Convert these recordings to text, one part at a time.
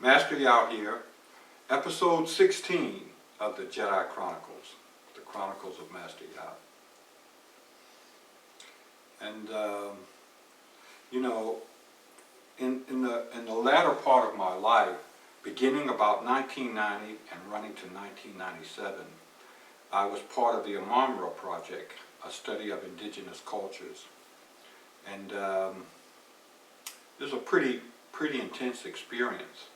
Master Yao here, episode 16 of the Jedi Chronicles, the Chronicles of Master Yao. And in the latter part of my life, beginning about 1990 and running to 1997, I was part of the Amamra Project, a study of indigenous cultures. And it was a pretty intense experience.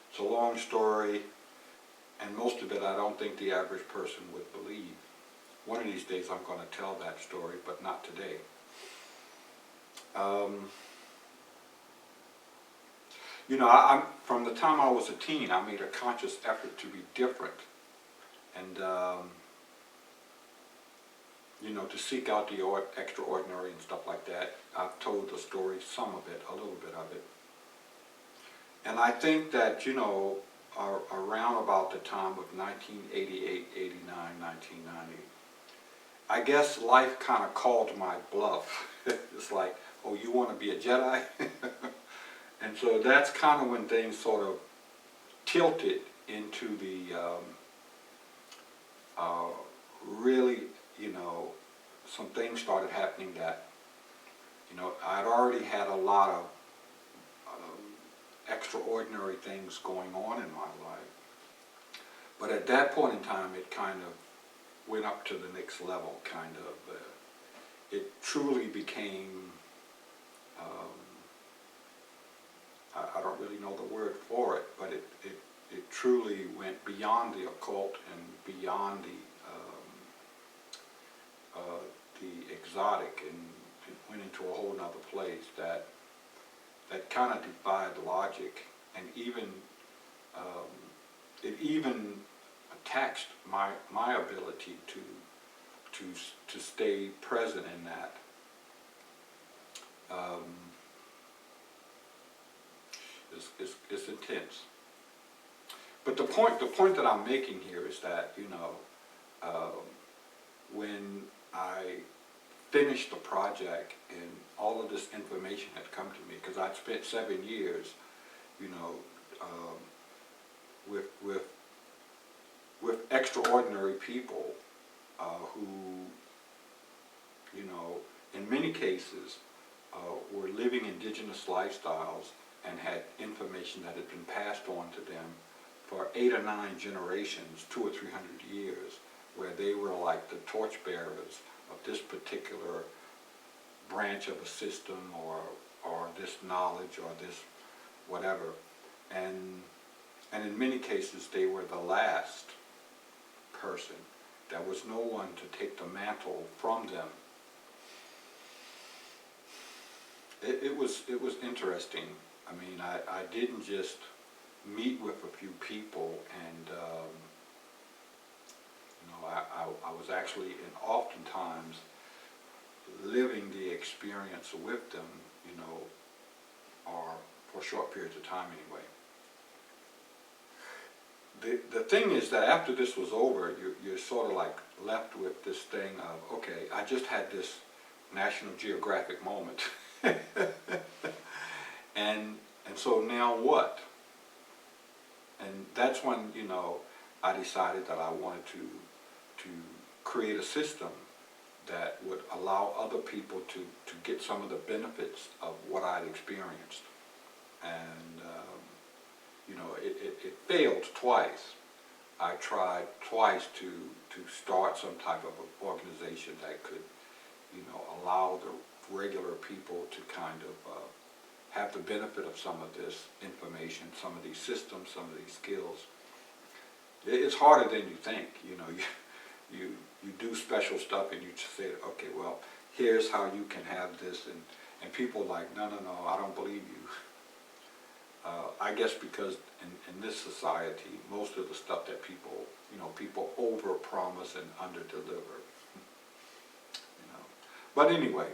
It's a long story, and most of it I don't think the average person would believe. One of these days I'm going to tell that story, but not today. I'm from the time I was a teen, I made a conscious effort to be different, and to seek out the extraordinary and stuff like that. I've told the story, some of it, a little bit of it. And I think that, around about the time of 1988, 89, 1990, I guess life kind of called my bluff. It's like, oh, you want to be a Jedi? And so that's kind of when things sort of tilted into the really, some things started happening that, I'd already had a lot of extraordinary things going on in my life. But at that point in time, it kind of went up to the next level, kind of. It truly became, I don't really know the word for it, but it truly went beyond the occult and beyond the exotic, and it went into a whole nother place that kind of defied logic, and even it even taxed my ability to stay present in that. It's intense. But the point that I'm making here is that when I finished the project and all of this information had come to me, because I'd spent 7 years, with extraordinary people who, in many cases, were living indigenous lifestyles and had information that had been passed on to them for 8 or 9 generations, 200 or 300 years, where they were like the torchbearers of this particular branch of a system or this knowledge or this whatever. And in many cases they were the last person. There was no one to take the mantle from them. It was interesting. I mean, I didn't just meet with a few people and I was actually, and oftentimes, living the experience with them, or for short periods of time anyway. The thing is that after this was over, you're sort of like left with this thing of, okay, I just had this National Geographic moment. and so now what? And that's when, I decided that I wanted to create a system that would allow other people to get some of the benefits of what I'd experienced. And, it failed twice. I tried twice to start some type of organization that could, allow the regular people to kind of have the benefit of some of this information, some of these systems, some of these skills. It's harder than you think, You do special stuff and you just say, okay, well, here's how you can have this, and people are like, no, I don't believe you. I guess because in this society, most of the stuff that people over-promise and under-deliver. But anyway,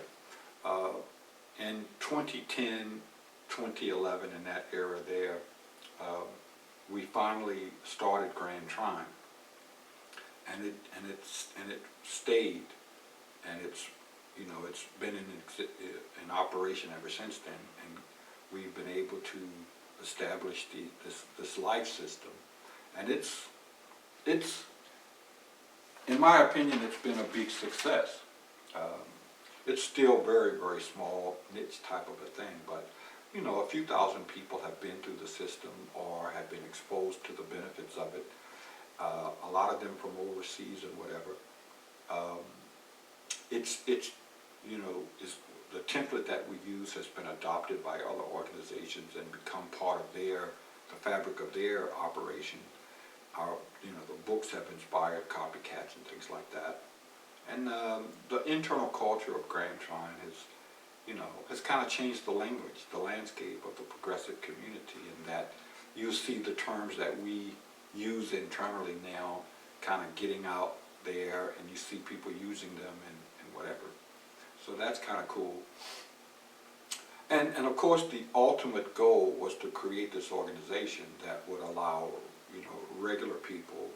in 2010, 2011, in that era there, we finally started Grand Trine. And it stayed, and it's been in operation ever since then. And we've been able to established this life system, and it's in my opinion, it's been a big success. It's still very, very small, niche type of a thing, but you know, a few thousand people have been through the system or have been exposed to the benefits of it. A lot of them from overseas and whatever. It's you know, the template that we use has been adopted by other organizations and become part of the fabric of their operation. You know, the books have inspired copycats and things like that. And the internal culture of Grand Trine has kind of changed the language, the landscape of the progressive community, in that you see the terms that we use internally now kind of getting out there, and you see people using them and whatever. So that's kind of cool. And of course, the ultimate goal was to create this organization that would allow, you know, regular people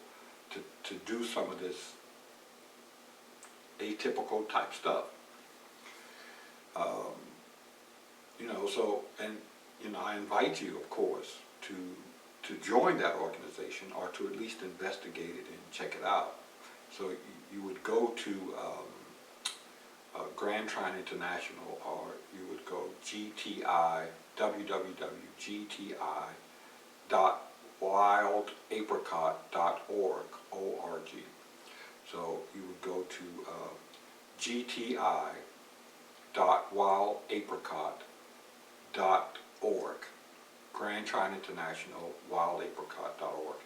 to do some of this atypical type stuff. You know, so, and you know, I invite you, of course, to join that organization, or to at least investigate it and check it out. So you would go to Grand Trine International, or you would go GTI, www.gti.wildapricot.org, O-R-G. So you would go to gti.wildapricot.org, Grand Trine International, wildapricot.org.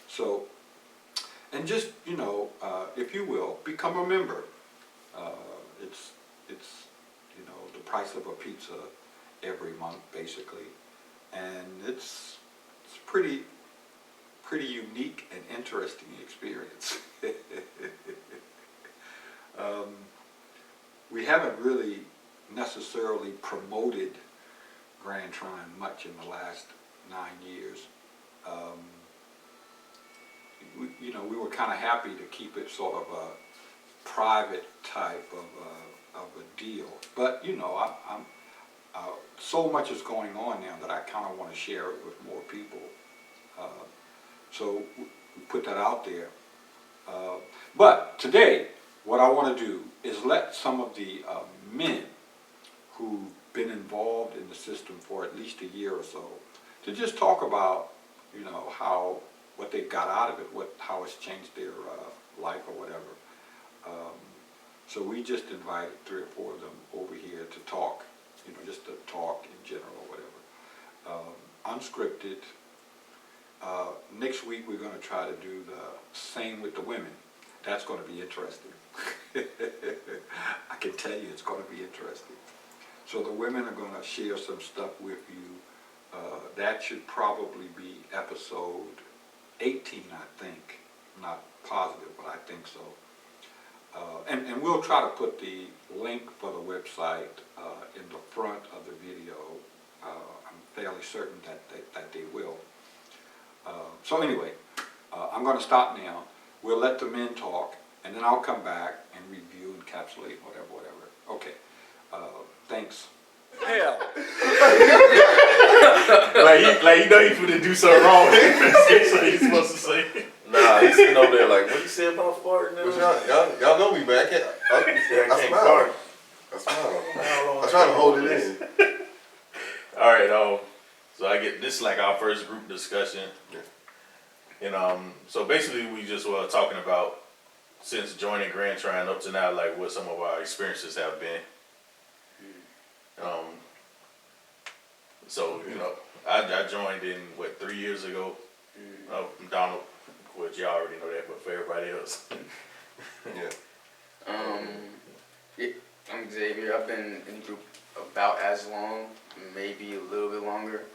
So, and just, you know, if you will, become a member. It's you know, the price of a pizza every month, basically, and it's pretty unique and interesting experience. We haven't really necessarily promoted Grand Trine much in the last 9 years. You know, we were kind of happy to keep it sort of a private type of a deal, but you know, I'm so much is going on now that I kind of want to share it with more people. So we put that out there. But today, what I want to do is let some of the men who've been involved in the system for at least a year or so, to just talk about, you know, what they got out of it, how it's changed their life or whatever. So we just invited 3 or 4 of them over here to talk, you know, just to talk in general or whatever. Unscripted. Next week we're going to try to do the same with the women. That's going to be interesting. I can tell you it's going to be interesting. So the women are going to share some stuff with you. That should probably be episode 18, I think. I'm not positive, but I think so. And we'll try to put the link for the website in the front of the video. I'm fairly certain that they will. So anyway, I'm going to stop now. We'll let the men talk, and then I'll come back and review, encapsulate, whatever. Okay. Thanks. Hell. like you know he's gonna do something wrong. That's what he's supposed to say. Nah, he's sitting over there like, what you say about farting? Y'all know me, man. I smile. I smile. I try to hold it in. All right, so I get this is like our first group discussion. Yeah. And so basically we just were talking about, since joining Grand Trine up to now, like what some of our experiences have been. So you know, I joined in 3 years ago. Donald, which y'all already know that, but for everybody else. Yeah. I'm Xavier. I've been in the group about as long, maybe a little bit longer.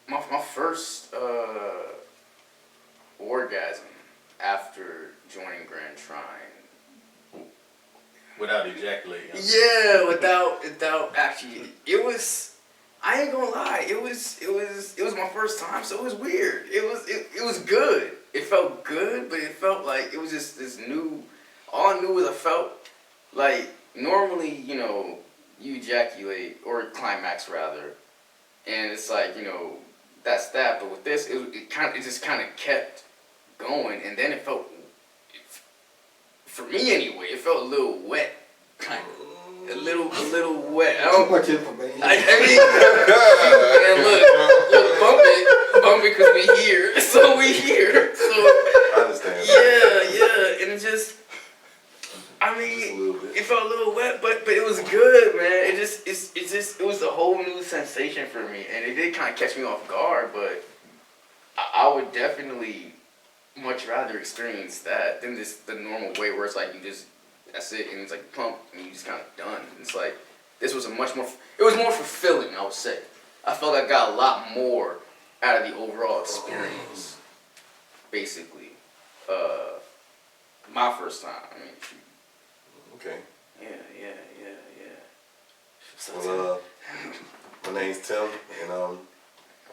My first orgasm after joining Grand Trine. Without ejaculating. Yeah, without actually, it was. I ain't gonna lie, it was my first time, so it was weird. It was good. It felt good, but it felt like it was just this new. All I knew was I felt like normally, you know, you ejaculate, or climax rather, and it's like, you know, that's that. But with this, it just kind of kept going, and then it felt, for me anyway, it felt a little wet, kind of. A little wet. Too much information. I mean, man, look, bump it, because we here, so we here. So I understand. yeah, and it just, I Just a mean, little bit. it felt a little wet, but it was good, man. It was a whole new sensation for me, and it did kind of catch me off guard, but I would definitely much rather experience that than the normal way where it's like you just, that's it, and it's like pump, and you just kind of done. And it's like, this was it was more fulfilling, I would say. I felt I got a lot more out of the overall experience, basically. My first time, I mean, Okay. yeah. So, Well, my name's Tim, and I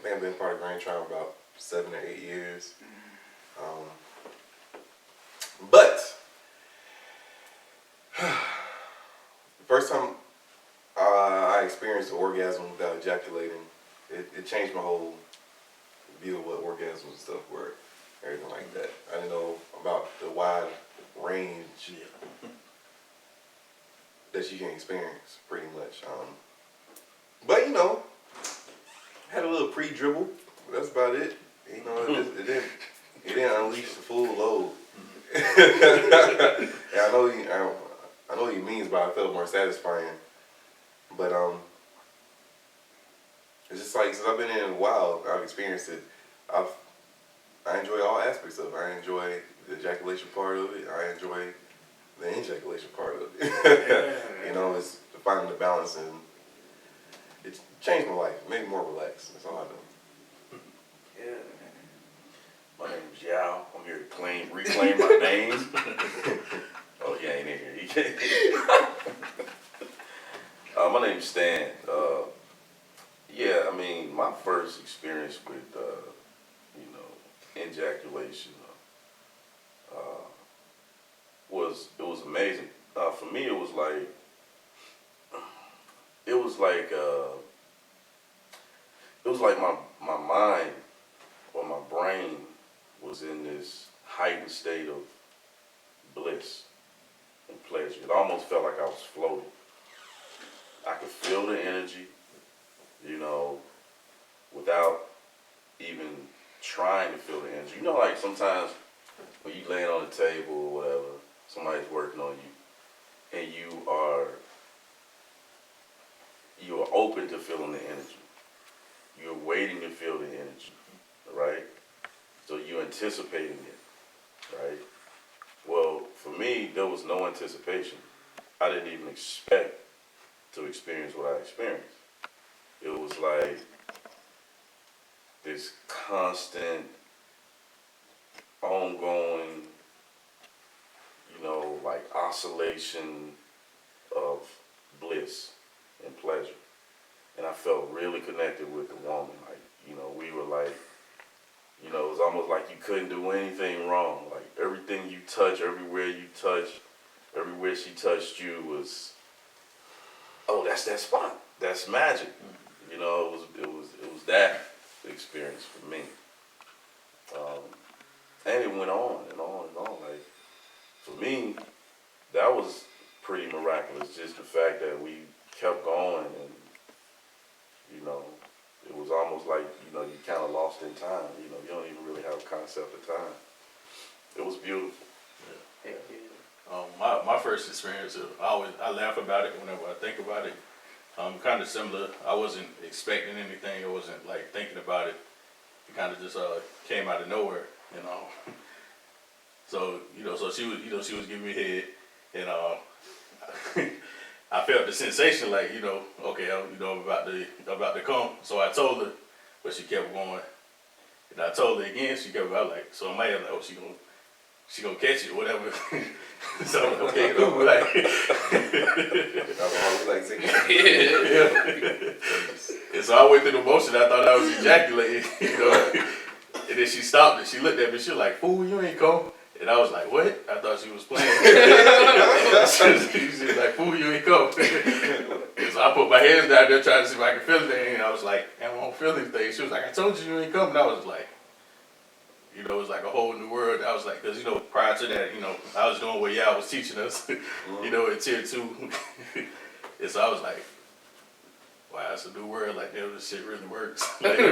think I've been part of Grand Trial about 7 or 8 years. But the first time I experienced an orgasm without ejaculating, it changed my whole view of what orgasms and stuff were, everything like that. I didn't know about the wide range that you can experience, pretty much. But you know, had a little pre-dribble. That's about it. You know, it didn't unleash the full load. And I know what he means by it felt more satisfying. But it's just like, since I've been in it a while, I've experienced it. I enjoy all aspects of it. I enjoy the ejaculation part of it. I enjoy the ejaculation part of it. You know, it's finding the balance, and it changed my life. It made me more relaxed. That's all I know. yeah, My name's Yao. I'm here to reclaim my name. Oh, he ain't in here. He can't. My name's Stan. Yeah, I mean, my first experience with, ejaculation it was amazing. For me, it was like my mind or my brain was in this heightened state of bliss and pleasure. It almost felt like I was floating. I could feel the energy, without even trying to feel the energy. You know, like sometimes when you laying on the table or whatever, somebody's working on you, and you are open to feeling the energy. You're waiting to feel the energy, right? So you're anticipating it, right? Well, for me, there was no anticipation. I didn't even expect to experience what I experienced. It was like this constant, ongoing, like oscillation of bliss and pleasure. And I felt really connected with the woman. Like, we were like, it was almost like you couldn't do anything wrong. Like everything you touch, everywhere you touch, everywhere she touched you was, oh, that's that spot. That's magic. It was that experience for me. And it went on and on and on. Like, for me, that was pretty miraculous. Just the fact that we kept going, and it was almost like you kind of lost in time. You don't even really have a concept of time. It was beautiful. My first experience, I laugh about it whenever I think about it. Kind of similar. I wasn't expecting anything. I wasn't like thinking about it. It kind of just came out of nowhere, So so she was giving me head, and I felt the sensation, like okay, I'm about to come. So I told her, but she kept going, and I told her again. She kept going. Like, so I might have like, oh, she gonna catch it, whatever. So okay, like. And so I went through the motion. I thought I was ejaculating, And then she stopped and she looked at me. She was like, "Fool, you ain't come." And I was like, "What?" I thought she was playing. She was like, "Fool, you ain't come." And so hands down there trying to see if I could feel anything. And I was like, I don't feel anything. She was like, I told you ain't coming. I was like, you know, it was like a whole new world. I was like, because, you know, prior to that, you know, I was doing what y'all was teaching us, you know, in tier 2. And so I was like, wow, it's a new world. Like, damn, this shit really works. Like, so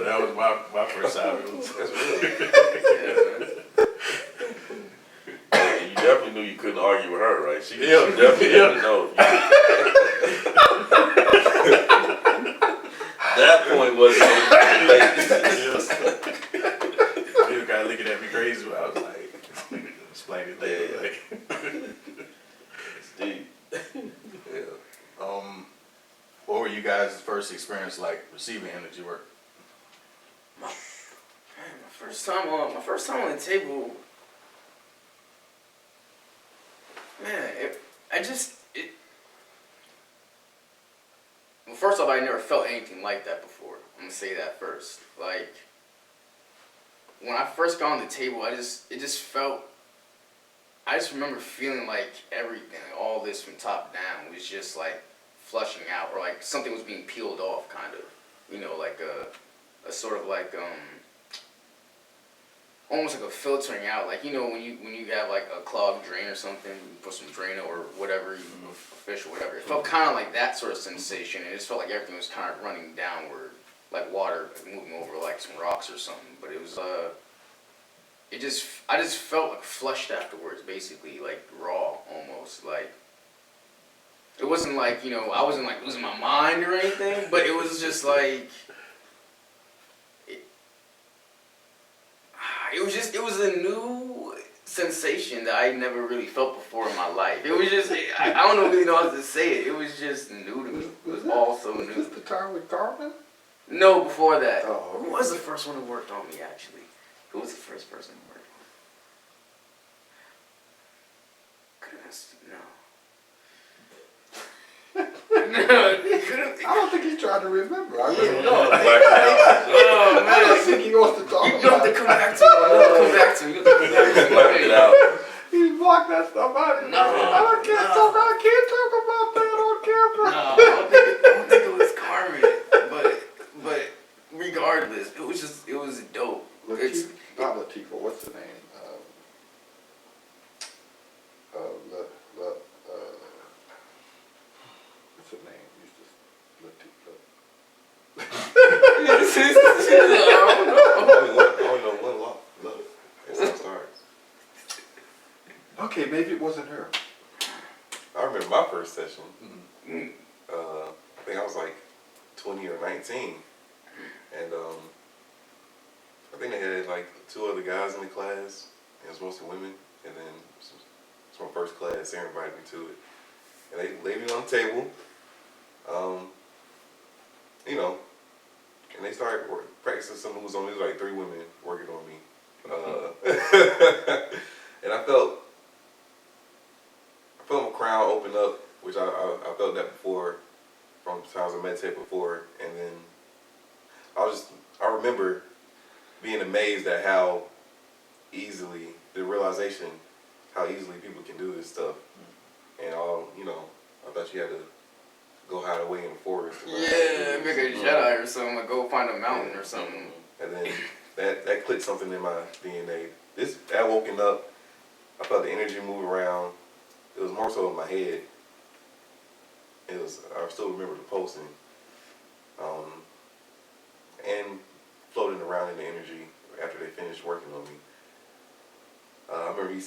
that was my first time. That's real. You definitely knew you couldn't argue with her, right? She Yeah. definitely had to know. That point was They were kind of looking at me crazy, but I was like, explaining things. Like, deep. what were you guys' first experience like receiving energy work? My first time on the table, man. Well, first off, I never felt anything like that before. I'm gonna say that first. Like, when I first got on the table, I just remember feeling like everything, all this from top down, was just like flushing out, or like something was being peeled off, kind of. You know, like a sort of like almost like a filtering out. Like, you know, when you have like a clogged drain or something, you put some Drano or whatever, a fish or whatever. It felt kind of like that sort of sensation. It just felt like everything was kind of running downward, like water moving over like some rocks or something. But it was I just felt like flushed afterwards, basically, like raw almost. Like, it wasn't like, you know, I wasn't like losing my mind or anything, but it was just like, it was a new sensation that I never really felt before in my life. It was just, I don't really know how to say it. It was just new to me. It was all so Was new. this the time with Carmen? No, before that. Oh, Who was the first one who worked on me, actually? Who was the first person who worked on me? Goodness, no. No, it couldn't. I don't think he's trying to remember. I really Oh, don't. man. Oh, I don't think he wants to talk You have about to it. come back to me. You have to come back to me. You have to come back to me. Blacked it out. He blocked that stuff out. No, I can't talk about that on camera. No, I don't think it was Carmen. But regardless, it was dope. Latifah, not Latifah, what's the name? What's the name? I only know one law. Love. That's how it starts. Okay, maybe it wasn't her. I remember my first session. Mm. I think I was like 20 or 19, and I think they had like 2 other guys in the class. It was mostly women, and then it's my first class. They invited me to it, and they laid me on the table. You know, and they started practicing some moves on me. There was like 3 women working on me, and I felt my crown open up, which I felt that before from times I meditated before, and then I remember being amazed at how easily how easily people can do this stuff, and you know, I thought you had to go hide away in the forest. To learn how to do Yeah, this. make a Jedi or something, like go find a mountain or something. And then that clicked something in my DNA. That woken up, I felt the energy move around. It was more so in my head. I still remember the pulsing. And floating around in the energy after they finished working on me. I remember he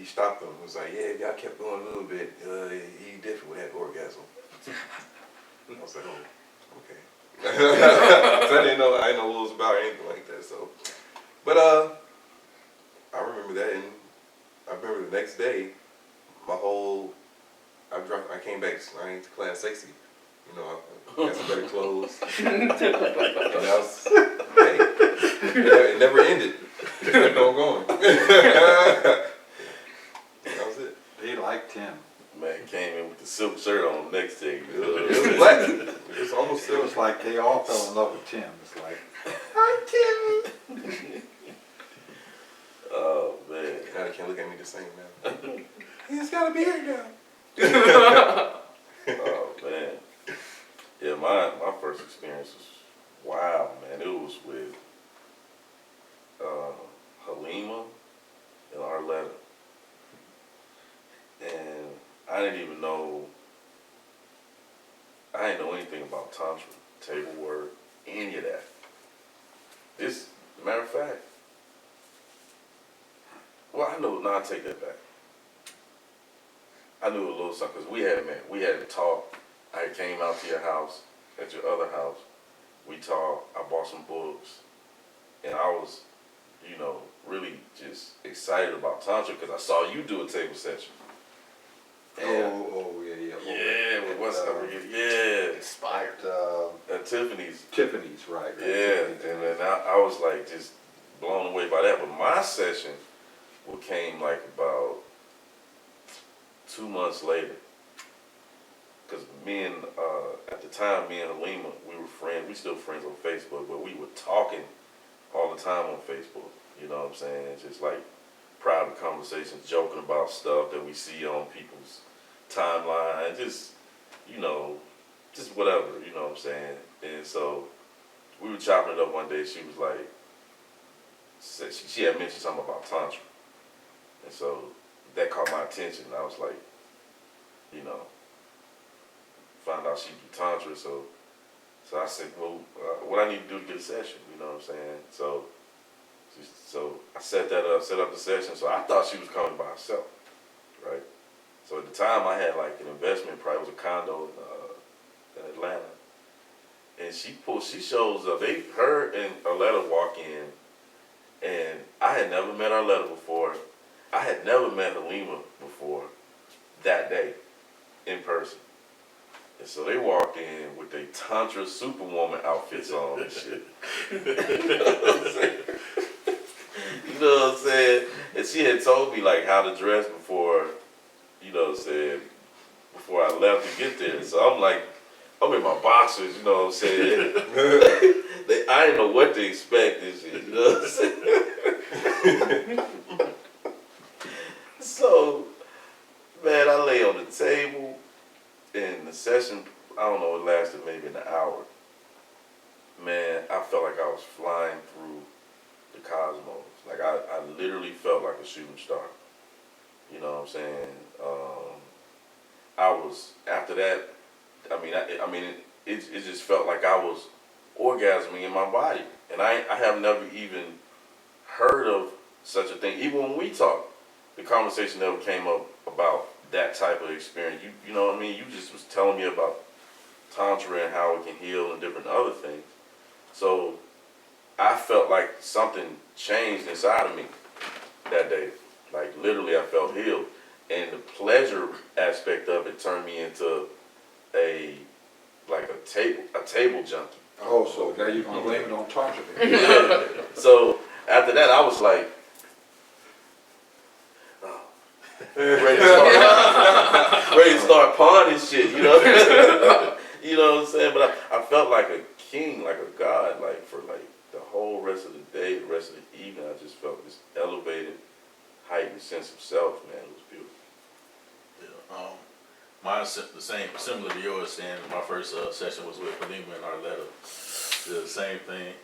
stopped them. He was like, yeah, if y'all kept going a little bit, he definitely would have orgasm. I was like, oh, okay. So I didn't know what it was about or anything like that. So, but I remember that, and I remember the next day, I came back to class sexy. You know, I got some better clothes. And that was, hey, it never ended. It kept on going. That was it. They liked him. Man came in with the silk shirt on next to you. It was black. It was almost It was like they all fell in love with Tim. It's like, hi Timmy. Oh man. Gotta can't look at me the same now. He's got a beard now. Oh man, yeah, my first experience was wow, man. It was with Halima and Arletta, and I didn't even know. I didn't know anything about tantra, table work, any of that. This, matter of fact, well, I know. Now I take that back. I knew a little something because we had met. We had talked. I came out to your house, at your other house. We talked. I bought some books, and I was, you know, really just excited about tantra because I saw you do a table session. And yeah, with what's over here? Yeah, Expired. at Tiffany's. Tiffany's, right. Yeah, and then I was like just blown away by that. But my session came like about 2 months later. Because at the time, me and Halima, we were friends. We still friends on Facebook, but we were talking all the time on Facebook. You know what I'm saying? Just like private conversations, joking about stuff that we see on people's timeline, just, you know, just whatever, you know what I'm saying? And so we were chopping it up one day. She was like, she had mentioned something about tantra. And so that caught my attention. I was like, you know, found out she do tantra. So I said, well, what I need to do to get a session, you know what I'm saying? So I set up the session. So I thought she was coming by herself, right? So at the time I had like an investment, probably was a condo in Atlanta. And she shows up, her and Arletta walk in, and I had never met Arletta before. I had never met Halima before that day in person. And so they walked in with their Tantra Superwoman outfits on and shit. You know what I'm saying? And she had told me like how to dress before, you know what I'm saying, before I left to get there. So I'm like, I'm in my boxers, you know what I'm saying? I didn't know what to expect and shit, you know what I'm saying? So, man, I lay on the table, and the session, I don't know, it lasted maybe an hour. Man, I felt like I was flying through the cosmos. Like, I literally felt like a shooting star. You know what I'm saying? I was, after that, it just felt like I was orgasming in my body. And I have never even heard of such a thing. Even when we talked, the conversation never came up about that type of experience. You know what I mean? You just was telling me about tantra and how it can heal and different other things. So I felt like something changed inside of me that day. Like literally I felt healed. And the pleasure aspect of it turned me into a table junkie. Oh, so now you're gonna blame it on tantra then. Yeah. So after that I was like, ready to start pawning shit, you know? You know what I'm saying? But I felt like a king, like a god, like for like the whole rest of the day, the rest of the evening. I just felt this elevated, heightened sense of self, man. It was beautiful. Yeah, mine's the same, similar to yours. And my first session was with Halima and Arletta. Did the same thing.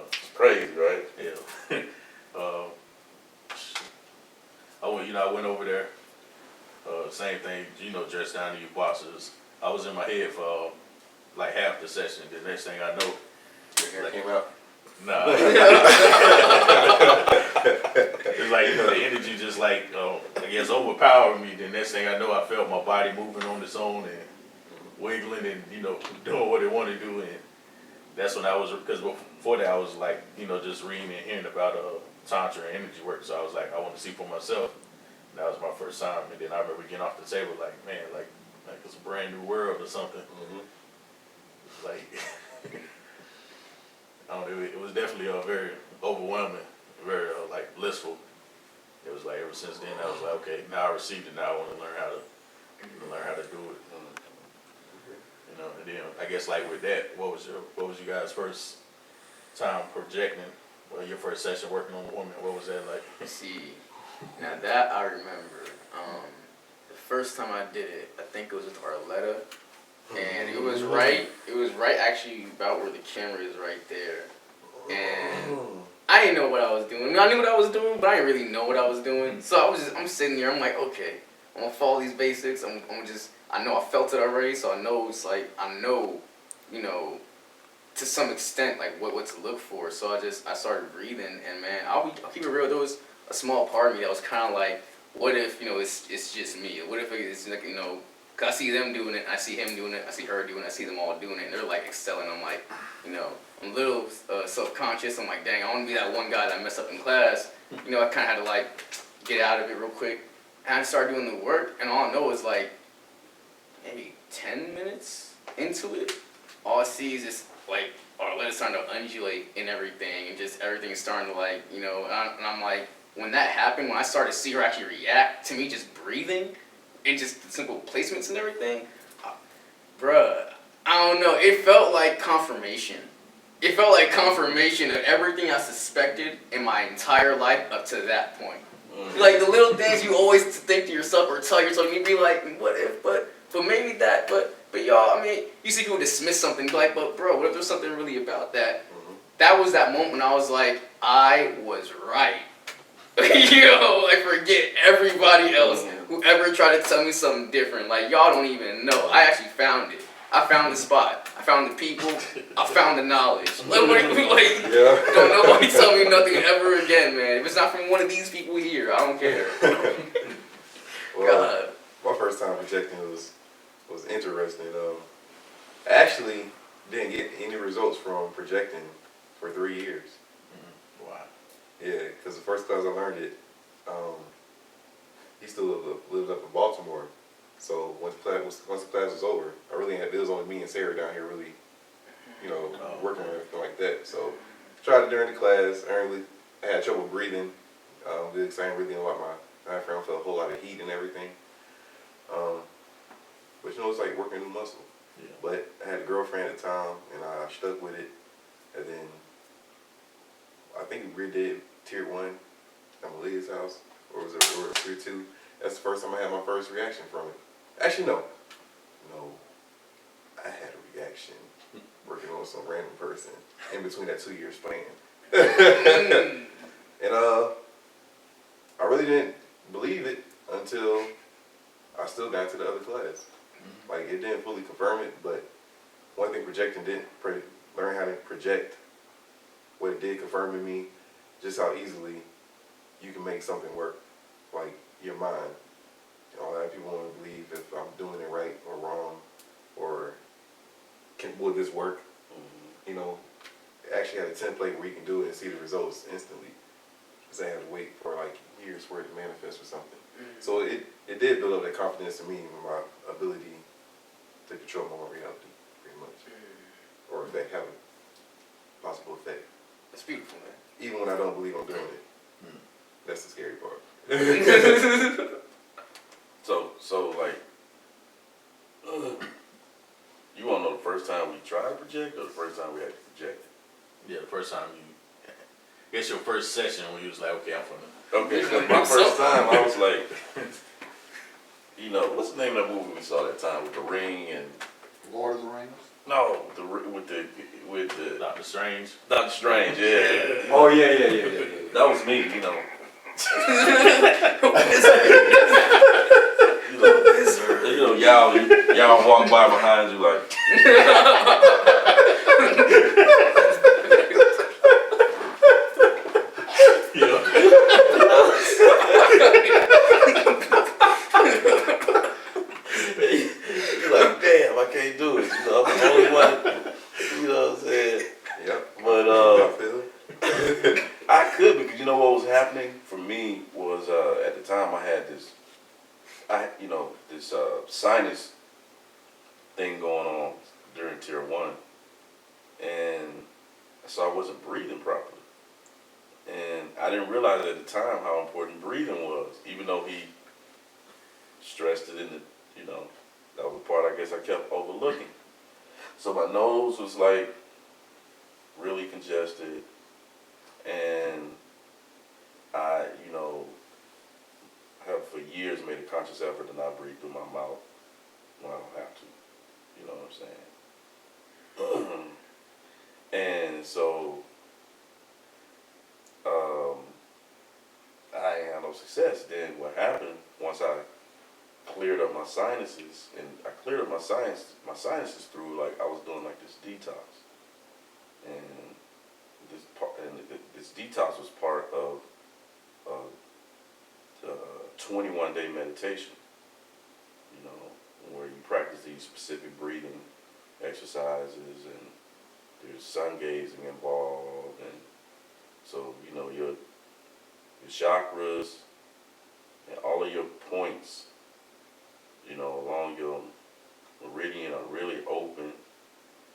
It's crazy, right? Yeah. I went over there. Same thing, dressed down to your boxers. I was in my head for like half the session. The next thing I know, Your hair came out. nah. It's like, the energy just like, I guess overpowered me. The next thing I know, I felt my body moving on its own and wiggling and, doing what it wanted to do. And that's when I was, because before that I was like, just reading and hearing about tantra and energy work. So I was like, I want to see for myself. And that was my first time. And then I remember getting off the table like, man, like it's a brand new world or something. Mm-hmm. Like, I don't know, it was definitely very overwhelming, very like blissful. It was like ever since then I was like, okay, now I received it. Now I want to learn how to do it. And then I guess like with that, what was you guys' first time projecting? Well, your first session working on a woman, what was that like? See, Now that I remember, the first time I did it, I think it was with Arletta, and it was right actually about where the camera is right there, and I didn't know what I was doing. I mean, I knew what I was doing, but I didn't really know what I was doing. So I'm sitting there, I'm like, okay, I'm gonna follow these basics. I know I felt it already, so I know it's like, you know, to some extent, like what to look for. So I started breathing, and man, I'll keep it real. There was a small part of me that was kind of like, what if, you know, it's just me? What if it's like, you know, cause I see them doing it, I see him doing it, I see her doing it, I see them all doing it, and they're like excelling. I'm like, you know, I'm a little self-conscious. I'm like, dang, I want to be that one guy that messed up in class. You know, I kind of had to like get out of it real quick. And I started doing the work, and all I know is like maybe 10 minutes into it, all I see is this like Arletta's starting to undulate and everything, and just everything is starting to like, you know, and I'm like, when that happened, when I started to see her actually react to me just breathing and just the simple placements and everything, bruh, I don't know, it felt like confirmation. It felt like confirmation of everything I suspected in my entire life up to that point. Like the little things you always think to yourself or tell yourself, you'd be like, what if, but maybe that, but y'all, I mean, you see people dismiss something, like, but bro, what if there's something really about that? That was that moment when I was like, I was right. Yo, like forget everybody else who ever tried to tell me something different. Like y'all don't even know. I actually found it. I found the spot. I found the people. I found the knowledge. Like, don't nobody tell me nothing ever again, man. If it's not from one of these people here, I don't care. Well, my first time projecting was interesting. I actually didn't get any results from projecting for 3 years. Wow. Yeah, because the first class I learned it, he still lived up in Baltimore. So once the class was over, it was only me and Sarah down here really, you know, working on everything like that. So tried it during the class. I had trouble breathing. Because I ain't really know what my diaphragm felt a whole lot of heat and everything. But you know, it's like working a new muscle. Yeah. But I had a girlfriend at the time, and I stuck with it. And then I think we redid Tier 1 at Malia's house, or was it Tier 2? That's the first time I had my first reaction from it. Actually, no. I had a reaction working on some random person in between that 2 year span. And I really didn't believe it until I still got to the other class. Like, it didn't fully confirm it, but one thing projecting didn't learn how to project. What it did confirm in me, just how easily you can make something work, like your mind. You know, a lot of people want to believe if I'm doing it right or wrong, or will this work? You know, it actually had a template where you can do it and see the results instantly. Because I had to wait for like years for it to manifest or something. So it did build up that confidence in me in my ability to control my own reality, pretty much. Or if they have a possible effect. That's beautiful, man. Even when I don't believe I'm doing it. That's the scary part. So like, you want to know the first time we tried to project or the first time we actually projected? Yeah, the first time I guess your first session when you was like, okay, I'm from the. Okay, because my first time I was like, you know, what's the name of that movie we saw that time with the ring and Lord of the Rings? no, with the Doctor Strange. Doctor Strange, yeah. Oh, yeah. That was me, you know. You know, y'all walk by behind you like. You're like, damn, I can't do it. You know, I'm the only one. You know what I'm saying? Yep. But I feel it. I could, because you know what was happening for me was at the time I had this sinus thing going on during Tier 1, and so I wasn't breathing properly, and I didn't realize at the time how important breathing was, even though he stressed it in the, you know, that was the part I guess I kept overlooking. So my nose was like really congested, and I, you know, actually made a conscious effort to not breathe through my mouth when I don't have to. You know what I'm saying? And so, I ain't had no success. Then what happened, once I cleared up my sinuses, and I cleared up my sinuses through, like, I was doing like this detox. And this detox was part of the 21-day meditation, you know, where you practice these specific breathing exercises, and there's sun gazing involved, and so, you know, your chakras and all of your points, you know, along your meridian are really open,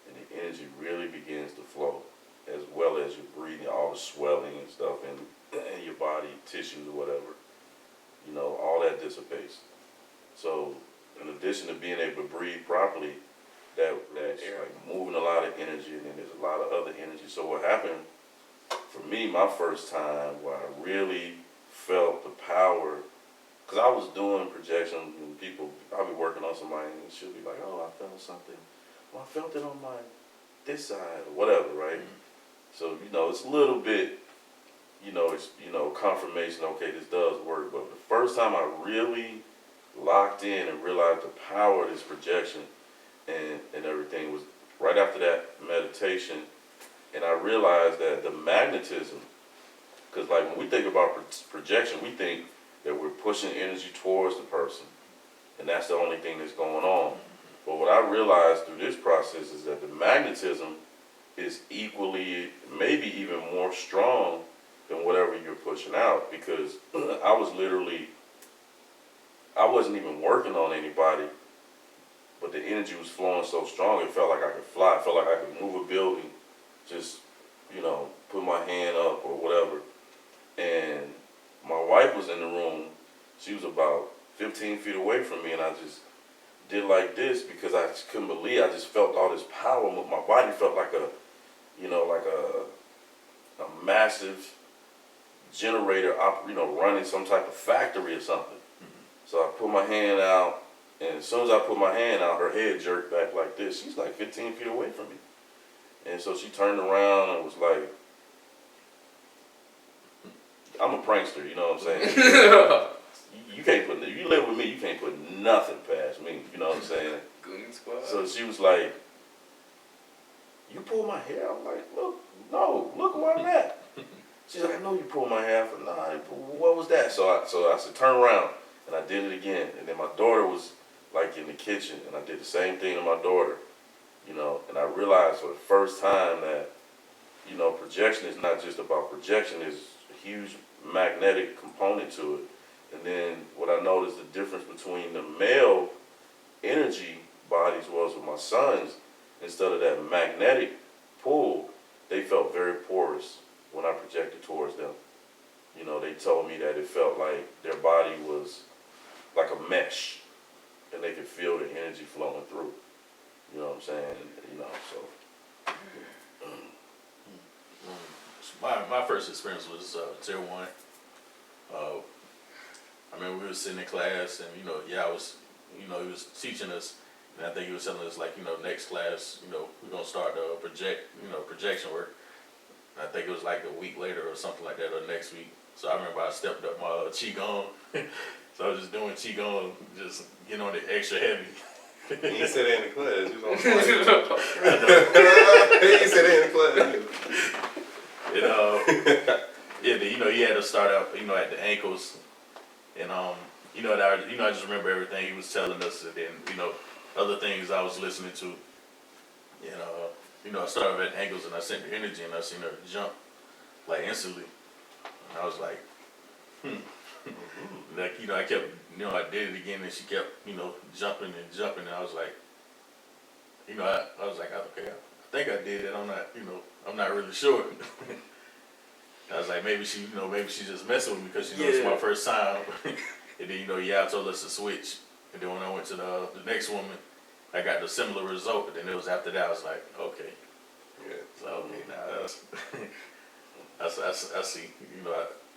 and the energy really begins to flow, as well as you're breathing, all the swelling and stuff in your body, tissues or whatever, you know, all that dissipates. So in addition to being able to breathe properly, that's like moving a lot of energy, and then there's a lot of other energy. So what happened for me, my first time where I really felt the power, because I was doing projections, and people, I'll be working on somebody, and she'll be like, oh, I felt something. Well, I felt it on this side, or whatever, right? So, you know, it's a little bit, you know, it's, you know, confirmation, okay, this does work. But the first time I really locked in and realized the power of this projection and everything was right after that meditation. And I realized that the magnetism, because like when we think about projection, we think that we're pushing energy towards the person, and that's the only thing that's going on. But what I realized through this process is that the magnetism is equally, maybe even more strong than whatever you're pushing out, because I wasn't even working on anybody, but the energy was flowing so strong, it felt like I could fly. It felt like I could move a building, just, you know, put my hand up or whatever. And my wife was in the room. She was about 15 feet away from me, and I just did like this because I just couldn't believe. I just felt all this power. My body felt like a massive generator, you know, running some type of factory or something. So I put my hand out, and as soon as I put my hand out, her head jerked back like this. She's like 15 feet away from me. And so she turned around and was like, I'm a prankster, you know what I'm saying? You can't put, if you live with me, you can't put nothing past me, you know what I'm saying? Goon Squad. So she was like, you pulled my hair? I'm like, look where I'm at. She's like, I know you pulled my hair. I said, no, I didn't pull. What was that? So I said, turn around, and I did it again. And then my daughter was like in the kitchen, and I did the same thing to my daughter, you know, and I realized for the first time that, you know, projection is not just about projection, there's a huge magnetic component to it. And then what I noticed the difference between the male energy bodies was with my sons, instead of that magnetic pull, they felt very porous when I projected towards them. You know, they told me that it felt like their body was like a mesh, and they could feel the energy flowing through. You know what I'm saying? You know, so. My first experience was tier 1. I remember we were sitting in class, and he was teaching us, and I think he was telling us, like, next class, we're gonna start projection work. I think it was like a week later or something like that, or next week. So I remember I stepped up my Qigong. So I was just doing Qigong, just getting on it extra heavy. You didn't say that in the class. You was on flight. You didn't say that in the class. And he had to start out, at the ankles, and I just remember everything he was telling us, and then other things I was listening to, and I started at ankles, and I sent the energy, and I seen her jump like instantly, and I was like, like I kept, I did it again, and she kept jumping and jumping, and I was like, I was like, okay, I think I did it. I'm not really sure. I was like, maybe she's just messing with me because it's my first time. And then Yao told us to switch. And then when I went to the next woman, I got the similar result. But then it was after that I was like, okay. Yeah. So okay, now I see.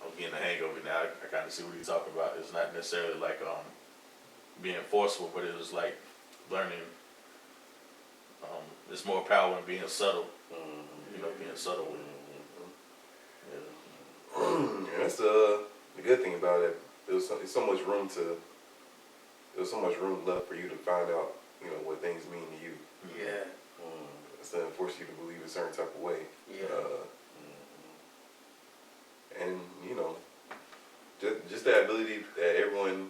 I'm getting the hang of it now. I kind of see what he's talking about. It's not necessarily like being forceful, but it was like learning. There's more power in being subtle. You know, being subtle with it. Yeah. Yeah, that's the good thing about it. There's so much room left for you to find out, you know, what things mean to you. Yeah. Instead of force you to believe a certain type of way. Yeah. And you know, just that ability that everyone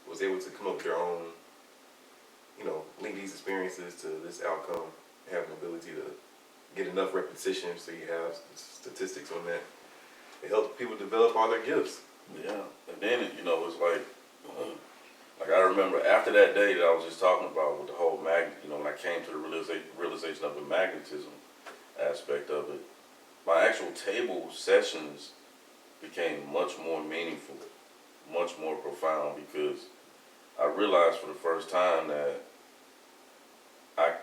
was able to come up with their own, you know, link these experiences to this outcome, have an ability to get enough repetition so you have statistics on that. It helps people develop all their gifts. Yeah, and then you know it's like I remember after that day that I was just talking about with the whole you know, when I came to the realization of the magnetism aspect of it, my actual table sessions became much more meaningful, much more profound, because I realized for the first time that I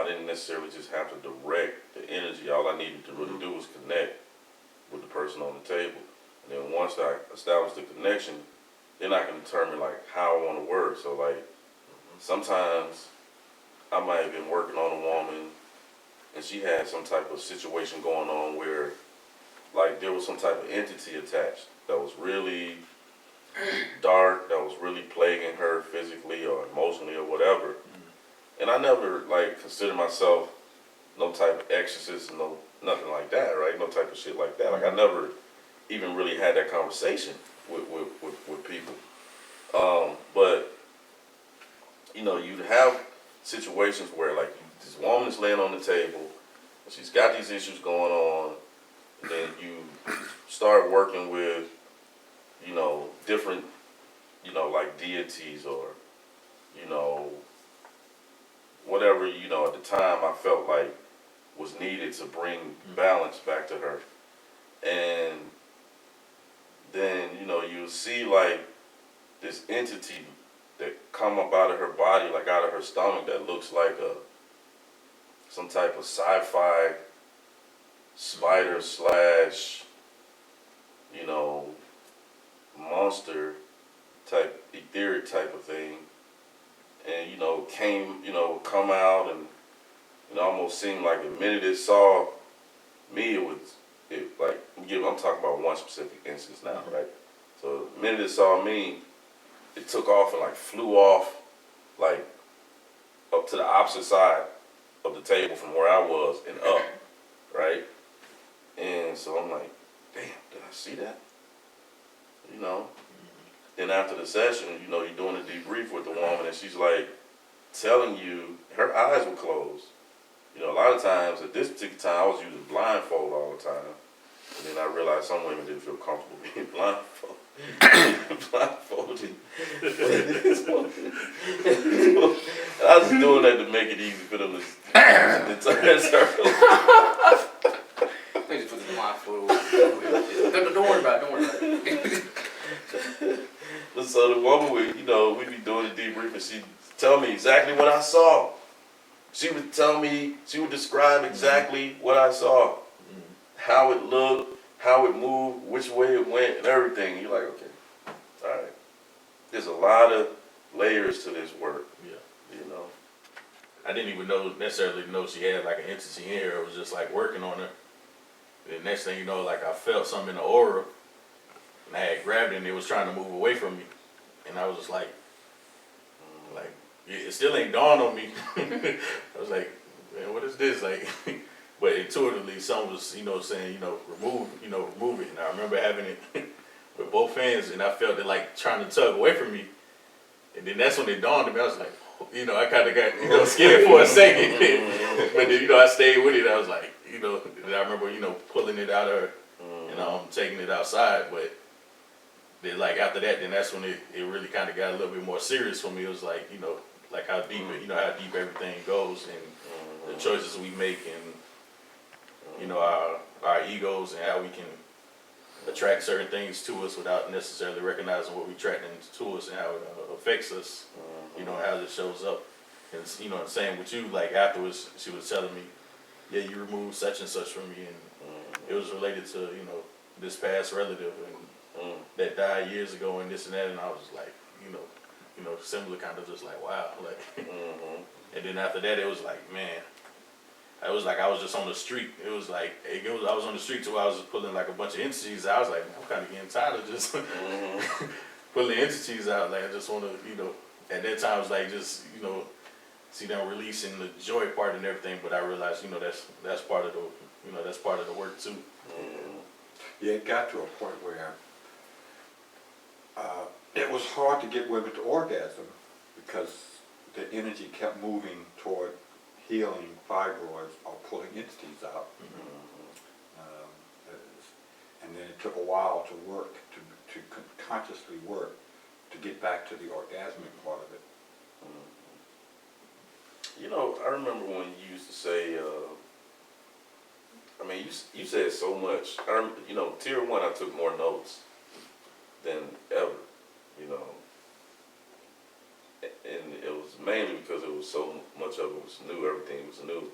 didn't necessarily just have to direct the energy. All I needed to really do was connect with the person on the table. And then once I establish the connection, then I can determine like how I want to work. So like sometimes I might have been working on a woman and she had some type of situation going on where like there was some type of entity attached that was really dark, that was really plaguing her physically or emotionally or whatever. And I never like considered myself no type of exorcist, nothing like that, right? No type of shit like that. Like I never even really had that conversation with people. But you know, you'd have situations where like this woman is laying on the table and she's got these issues going on, and then you start working with, you know, different, you know, like deities or, you know, whatever, you know, at the time I felt like was needed to bring balance back to her. And then, you know, you see like this entity that come up out of her body, like out of her stomach, that looks like some type of sci-fi spider slash, you know, monster type, etheric type of thing. And, you know, come out and it almost seemed like the minute it saw me, I'm talking about one specific instance now, right? So the minute it saw me, it took off and like flew off, like up to the opposite side of the table from where I was and up, right? And so I'm like, damn, did I see that? You know? Then after the session, you know, you're doing a debrief with the woman and she's like telling you, her eyes were closed. You know, a lot of times at this particular time, I was using blindfold all the time. And then I realized some women didn't feel comfortable being blindfolded. I was doing that to make it easy for them to turn circles. Let me just put the blindfold. Don't worry about it. So the woman would, you know, we'd be doing the debrief and she'd tell me exactly what I saw. She would tell me, she would describe exactly what I saw. How it looked, how it moved, which way it went, and everything. You're like, okay, all right. There's a lot of layers to this work. Yeah. You know. I didn't even necessarily know she had like an entity in here. It was just like working on her. The next thing you know, like I felt something in the aura, and I had grabbed it and it was trying to move away from me. And I was just like, it still ain't dawned on me. I was like, man, what is this? Like, but intuitively, someone was, you know, saying, you know, remove it. And I remember having it with both hands, and I felt it like trying to tug away from me. And then that's when it dawned on me. I was like, you know, I kind of got, you know, scared for a second. But then, you know, I stayed with it. I was like, you know, and I remember, you know, pulling it out of her and taking it outside. But then, like, after that, then that's when it really kind of got a little bit more serious for me. It was like, you know, like how deep it, you know, how deep everything goes and the choices we make and, you know, our egos and how we can attract certain things to us without necessarily recognizing what we're attracting to us and how it affects us, you know, how it shows up. And, you know, same with you, like afterwards, she was telling me, yeah, you removed such and such from me, and it was related to, you know, this past relative, and that died years ago and this and that, and I was just like, similar kind of just like, wow, like, Mm-hmm. and then after that, it was like, man, it was like I was just on the street. It was like, I was on the street till I was just pulling like a bunch of entities. I was like, man, I'm kind of getting tired of just Mm-hmm. pulling entities out. Like, I just want to, at that time, it was like just, see them releasing the joy part and everything. But I realized, that's part of the, that's part of the work too. Mm-hmm. Yeah, it got to a point where it was hard to get women to orgasm because the energy kept moving toward healing fibroids or pulling entities out. Um, and then it took a while to work, to consciously work to get back to the orgasmic part of it. I remember when you used to say, you said so much. Tier 1, I took more notes than ever, and it was mainly because it was so much of it was new, everything was new.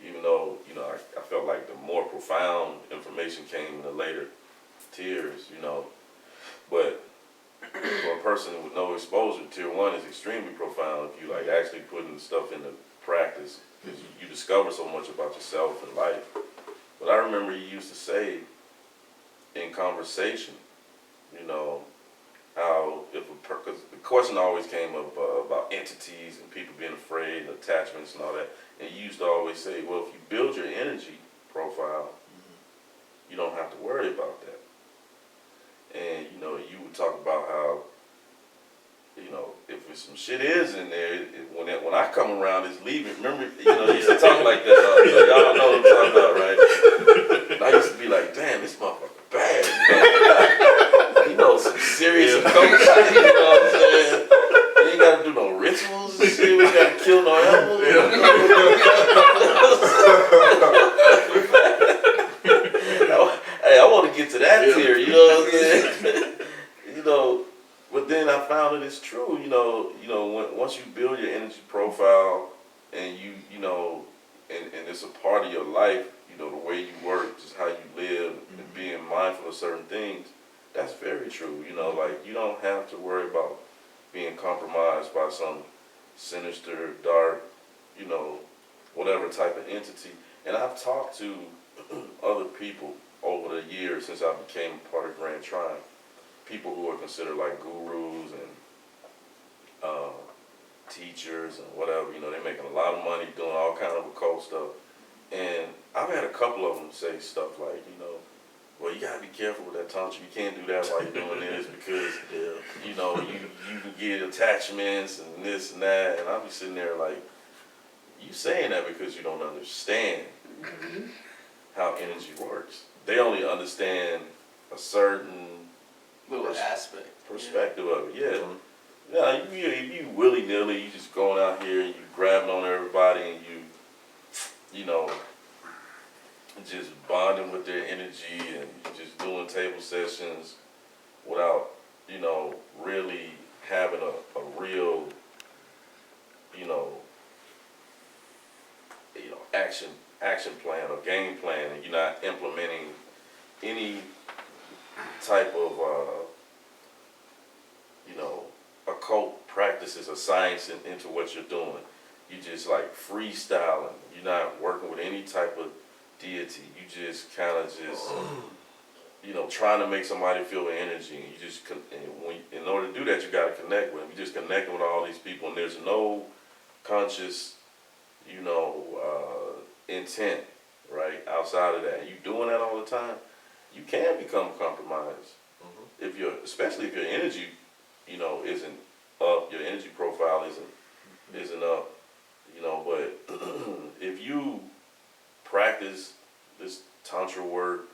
Even though, I felt like the more profound information came in the later tiers, but for a person with no exposure, tier 1 is extremely profound if you like actually putting stuff into practice, because you discover so much about yourself and life. But I remember you used to say in conversation, how because the question always came up about entities and people being afraid and attachments and all that, and you used to always say, well, if you build your energy profile, you don't have to worry about that. And you would talk about how, if some shit is in there, when I come around, it's leaving. Remember, you used to talk like that. So y'all know what I'm talking about, right? And I used to be like, damn, this motherfucker bad. Some serious coach shit. You know what I'm saying? You ain't gotta do no rituals and shit. We gotta kill no animals. Hey, I want to get to that tier. You know what I'm saying? But then I found that it's true. Once you build your energy profile and and it's a part of your life, the way you work, just how you live, and being mindful of certain things, that's very true. Like, you don't have to worry about being compromised by some sinister, dark, whatever type of entity. And I've talked to other people over the years since I became part of Grand Trine, people who are considered like gurus and teachers and whatever. They're making a lot of money doing all kind of occult stuff. And I've had a couple of them say stuff like, well, you gotta be careful with that tantra. You can't do that while you're doing this because, you can get attachments and this and that. And I'll be sitting there like, you saying that because you don't understand how energy works. They only understand a certain Little aspect. perspective of it. Yeah. Yeah, you willy-nilly, you just going out here and you grabbing on everybody and you just bonding with their energy and just doing table sessions without, really having a real, action plan or game plan, and you're not implementing any type of, occult practices or science into what you're doing. You just like freestyling. You're not working with any type of deity. You just kind of trying to make somebody feel the energy. And you just, in order to do that, you got to connect with them. You just connecting with all these people, and there's no conscious, intent, right, outside of that. You doing that all the time, you can become compromised. Especially if your energy, isn't up, your energy profile isn't up, but if you practice this tantra work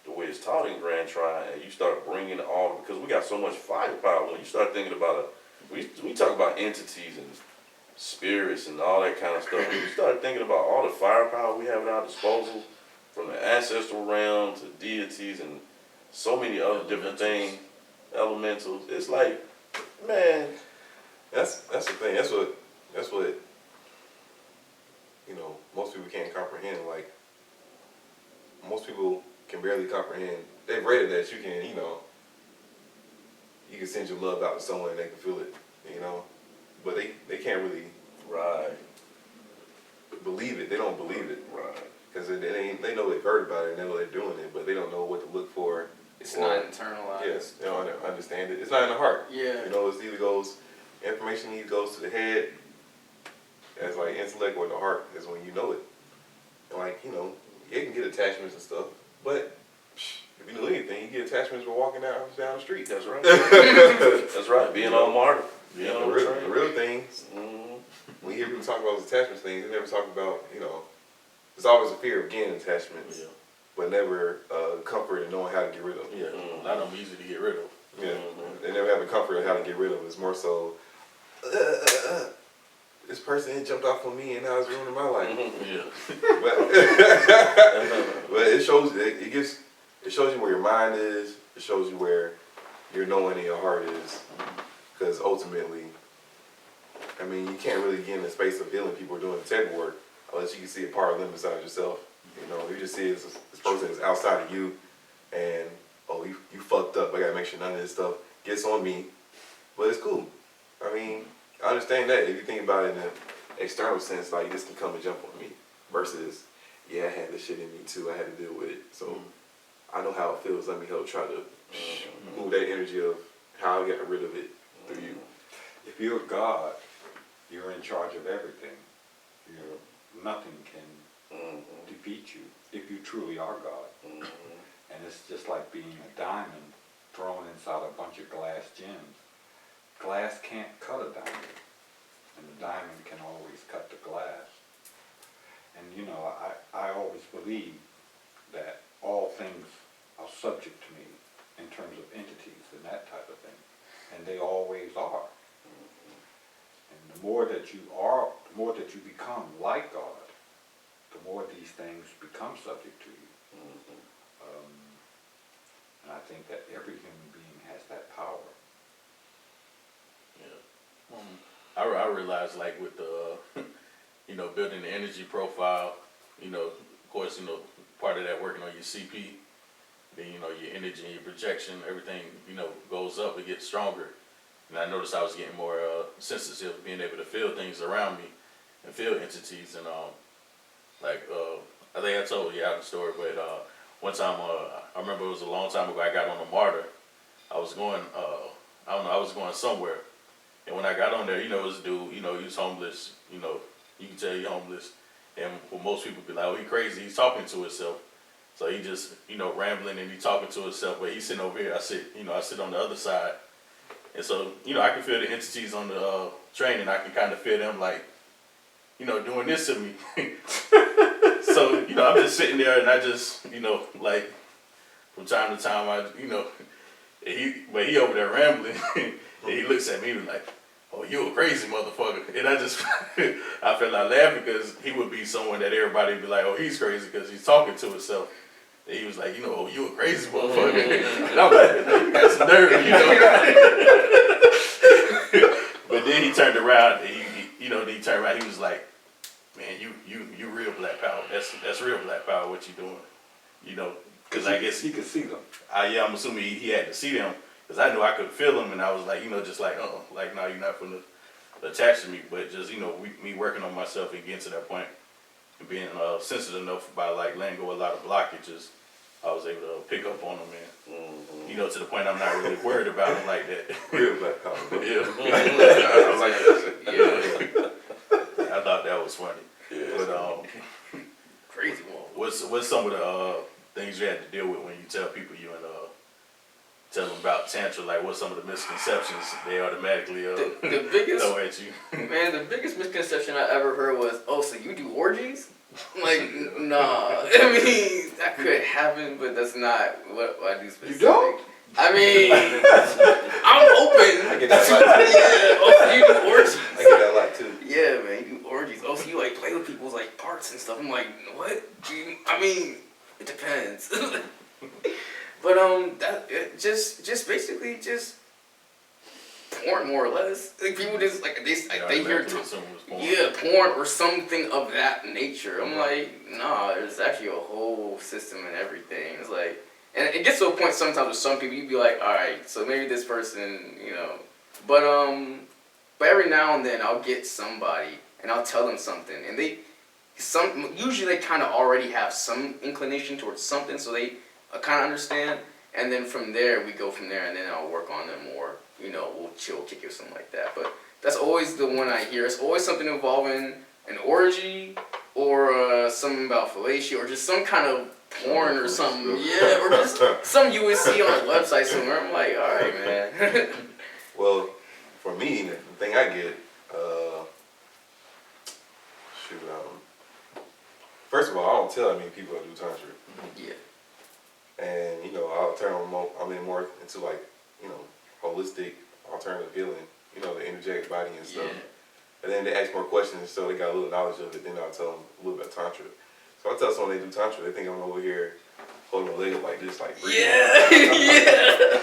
the way it's taught in Grand Trine, and you start bringing all, because we got so much firepower. When you start thinking about we talk about entities and spirits and all that kind of stuff. When you start thinking about all the firepower we have at our disposal, from the ancestral realm to deities and so many other different things, elementals, it's like, man, That's the thing. That's what most people can't comprehend. Like, most people can barely comprehend. They've read it that you can you can send your love out to someone and they can feel it, you know. But they can't really Right. believe it. They don't believe it Right. because they know they've heard about it and they know they're doing it, but they don't know what to look for. It's or- not internalized. Yes, they don't understand it. It's not in the heart. Yeah. You know, it's either goes information either goes to the head as like intellect, or the heart is when you know it. And like, you know, you can get attachments and stuff, but if you know anything, you get attachments for walking down the street. That's right. That's right. Being on martyr. Being The on the real, train. the real things, Mhm. when you hear people talk about those attachments things, they never talk about, you know, there's always a fear of getting attachments, Yeah. but never comfort in knowing how to get rid of them. Yeah. A lot of them easy to get rid of. Yeah, Mhm. they never have the comfort of how to get rid of it. It's more so, this person jumped off on me and now it's ruining my life. Yeah. But it shows it shows you where your mind is. It shows you where your knowing in your heart is. Because ultimately, I mean, you can't really get in the space of healing people doing the tech work unless you can see a part of them inside yourself. You know, you just see it as this person is outside of you, and oh, you fucked up. I gotta make sure none of this stuff gets on me. But it's cool. I mean, I understand that if you think about it in an external sense, like this can come and jump on me, versus yeah, I had this shit in me too. I had to deal with it, so I know how it feels. Let me help try to move that energy of how I got rid of it through you. If you're God, you're in charge of everything. Nothing can Mhm. defeat you if you truly are God. Mhm. And it's just like being a diamond thrown inside a bunch of glass gems. Glass can't cut a diamond, and the diamond can always cut the glass. And you know, I always believe that all things are subject to me in terms of entities and that type of thing. And they always are. And the more that you are, the more that you become like God, the more these things become subject to you. And I think that every human being has that power. Yeah. I realized like with the, you know, building the energy profile, you know, of course, you know, part of that working on your CP, then, you know, your energy and your projection, everything, you know, goes up, it gets stronger. And I noticed I was getting more sensitive, being able to feel things around me and feel entities. And I think I told you the story, but one time, I remember it was a long time ago, I got on a MARTA. I was going, I don't know, I was going somewhere. And when I got on there, you know, this dude, you know, he was homeless, you know, you can tell he's homeless. And well, most people be like, oh, he crazy, he's talking to himself. So he just, you know, rambling and he talking to himself, but he's sitting over here, I sit on the other side. And so, you know, I can feel the entities on the train, and I can kind of feel them like, you know, doing this to me. So, you know, I'm just sitting there and I just, you know, like from time to time, but he over there rambling and he looks at me and like, oh, you a crazy motherfucker. And I just, I felt like laughing because he would be someone that everybody would be like, oh, he's crazy because he's talking to himself. And he was like, you know, oh, you a crazy motherfucker. And I'm like, you got some nerve, you know. But then he turned around and he was like, man, you real Black Power. That's real Black Power what you doing. You know, because I guess he could see them. I'm assuming he had to see them because I knew I could feel them, and I was like, you know, just like, like, no, you're not going to attach to me, but just, you know, me working on myself and getting to that point and being sensitive enough by like letting go a lot of blockages, I was able to pick up on them, and you know, to the point I'm not really worried about them like that. Real Black Power. Yeah. I like that. Yeah. I thought that was funny. Yeah. But Crazy one. what's some of the things you had to deal with when you tell people you and tell them about Tantra? Like, what's some of the misconceptions they automatically The biggest throw at you? man, the biggest misconception I ever heard was, oh, so you do orgies? Like, nah. I mean, that could happen, but that's not what I do specifically. You don't? I mean, I'm open. I get that a lot too. Yeah, oh, so you do orgies. I get that a lot too. Yeah, man, you do orgies. Oh, so you like play with people's like parts and stuff. I'm like, what? I mean, it depends. But just basically just porn, more or less. Like people just like they hear yeah, porn or something of that nature. I'm like, nah, there's actually a whole system and everything. It's like And it gets to a point sometimes with some people, you'd be like, all right, so maybe this person, you know, but every now and then I'll get somebody and I'll tell them something, and usually they kind of already have some inclination towards something, so they kind of understand, and then from there we go from there, and then I'll work on them more, you know, we'll chill, kick it or something like that. But that's always the one I hear. It's always something involving an orgy or something about fellatio or just some kind of porn or something. Yeah, or just something you would see on a website somewhere. I'm like, all right, man. Well, for me, the thing I get, first of all, I don't tell that many people I do tantra. Yeah. And, you know, I'll turn them more, I'm in more into like, you know, holistic, alternative healing, you know, the energetic body and stuff. Yeah. And then they ask more questions, so they got a little knowledge of it, then I'll tell them a little bit of tantra. So I tell someone they do tantra, they think I'm over here holding my leg up like this, like breathing. Yeah, yeah.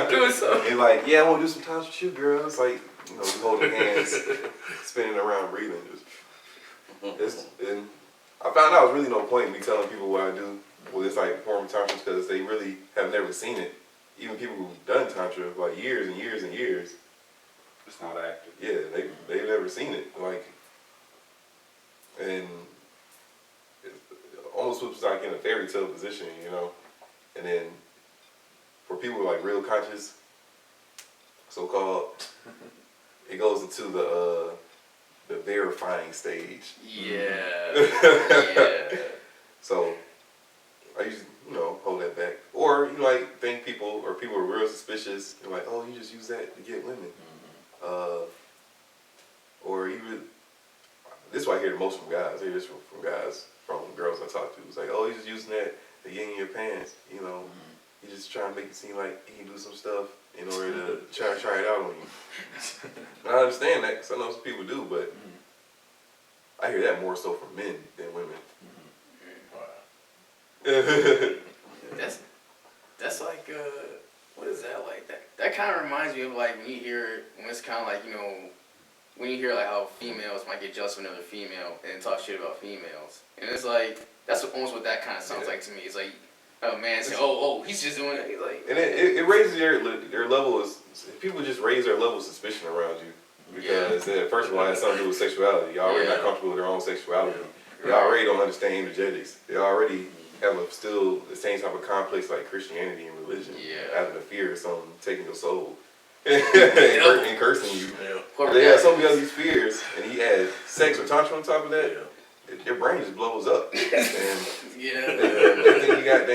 Doing something. And like, yeah, I want to do some tantra with you, girl. It's like, you know, we holding hands, spinning around, breathing. And I found out there's really no point in me telling people what I do with this like form of tantra because they really have never seen it. Even people who've done tantra for like years and years and years, It's not active. yeah, they've never seen it. Like, and it almost puts like in a fairy tale position, you know. And then for people like real conscious, so called, it goes into the verifying stage. Yeah. Yeah. So I usually, you know, hold that back. Or, you know, like think people are real suspicious. They're like, oh, you just use that to get women. Or even, this is what I hear the most from guys. I hear this from guys, from girls I talk to. It's like, oh, you just using that to get in your pants. You know, you just trying to make it seem like he can do some stuff in order to try it out on you. And I understand that because I know some people do, but I hear that more so from men than women. That's like what is that like? That kind of reminds me of like when it's kind of like, you know, when you hear like how females might get jealous of another female and talk shit about females, and it's like that's almost what that kind of sounds like to me. It's like a man saying, oh, he's just doing it. He's like, And it raises their level of, people just raise their level of suspicion around you. Because first of all, it has something to do with sexuality. Y'all already not comfortable with their own sexuality. They already don't understand energetics. They already have still the same type of complex like Christianity and religion. Yeah. Having a fear of something taking your soul and cursing you. They have so many of these fears, and he adds sex or tantra on top of that. Your brain just blows up. And they think you got